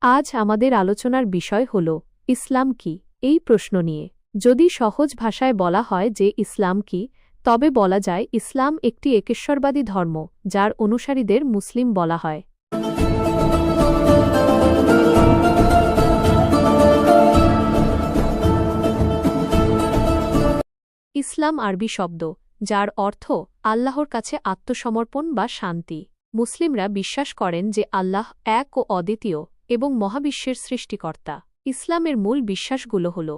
আজ আমাদের আলোচনার বিষয় হল ইসলাম কি, এই প্রশ্ন নিয়ে। যদি সহজ ভাষায় বলা হয় যে ইসলাম কি, তবে বলা যায় ইসলাম একটি একেশ্বরবাদী ধর্ম যার অনুসারীদের মুসলিম বলা হয়। ইসলাম আরবি শব্দ, যার অর্থ আল্লাহর কাছে আত্মসমর্পণ বা শান্তি। মুসলিমরা বিশ্বাস করেন যে আল্লাহ এক ও অদ্বিতীয় এবং মহাবিশ্বের সৃষ্টিকর্তা। ইসলামের মূল বিশ্বাসগুলো হল: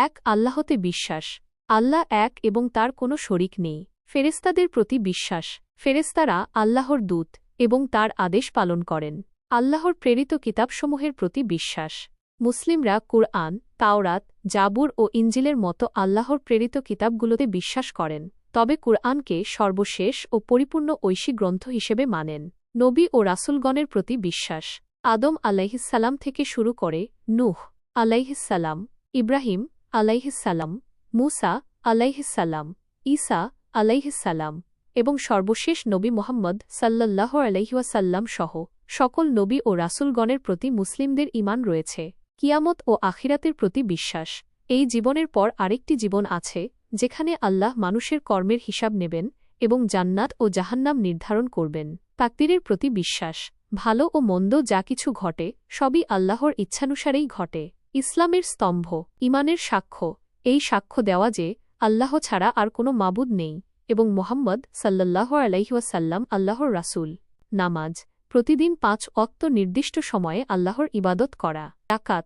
১. আল্লাহতে বিশ্বাস, আল্লাহ এক এবং তার কোনো শরিক নেই। ফেরেশতাদের প্রতি বিশ্বাস, ফেরেশতারা আল্লাহর দূত এবং তার আদেশ পালন করেন। আল্লাহর প্রেরিত কিতাবসমূহের প্রতি বিশ্বাস। মুসলিমরা কুরআন, তাওরাত, জাবুর ও ইনজিলের মতো আল্লাহর প্রেরিত কিতাবগুলোতে বিশ্বাস করেন, তবে কুরআনকে সর্বশেষ ও পরিপূর্ণ ঐশী গ্রন্থ হিসেবে মানেন। নবী ও রাসূলগণের প্রতি বিশ্বাস। আদম আলাইহিসসালাম থেকে শুরু করে নূহ আলাইহিসসালাম, ইব্রাহিম আলাইহিসসালাম, মূসা আলাইহিসসালাম, ঈসা আলাইহিসসালাম এবং সর্বশেষ নবী মুহাম্মদ সাল্লাল্লাহু আলাইহি ওয়াসাল্লাম সহ সকল নবী ও রাসূলগণের প্রতি মুসলিমদের ঈমান রয়েছে। কিয়ামত ও আখিরাতের প্রতি বিশ্বাস। এই জীবনের পর আরেকটি জীবন আছে, যেখানে আল্লাহ মানুষের কর্মের হিসাব নেবেন এবং জান্নাত ও জাহান্নাম নির্ধারণ করবেন। তাকদীরের প্রতি বিশ্বাস। ভালো ও মন্দ যা কিছু ঘটে, সবই আল্লাহর ইচ্ছানুসারেই ঘটে। ইসলামের স্তম্ভ। ঈমানের সাক্ষ্য। এই সাক্ষ্য দেওয়া যে আল্লাহ ছাড়া আর কোনো মাবুদ নেই এবং মুহাম্মদ সাল্লাল্লাহু আলাইহি ওয়াসাল্লাম আল্লাহর রাসূল। নামাজ। প্রতিদিন ৫ ওয়াক্ত নির্দিষ্ট সময়ে আল্লাহর ইবাদত করা। যাকাত।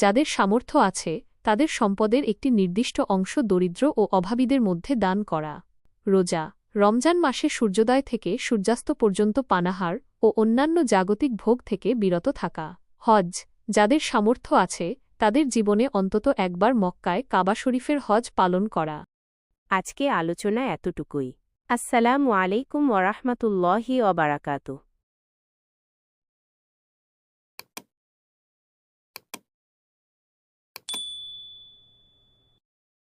যাদের সামর্থ্য আছে তাদের সম্পদের একটি নির্দিষ্ট অংশ দরিদ্র ও অভাবীদের মধ্যে দান করা। রোজা। রমজান মাসে সূর্যোদয় থেকে সূর্যাস্ত পর্যন্ত পানাহার ও অন্যান্য জাগতিক ভোগ থেকে বিরত থাকা। হজ। যাদের সামর্থ্য আছে তাদের জীবনে অন্তত একবার মক্কায় কাবা শরীফের হজ পালন করা। আজকে আলোচনা এতটুকুই। আসসালামু আলাইকুম ওয়া রাহমাতুল্লাহি ওয়া বারাকাতুহু।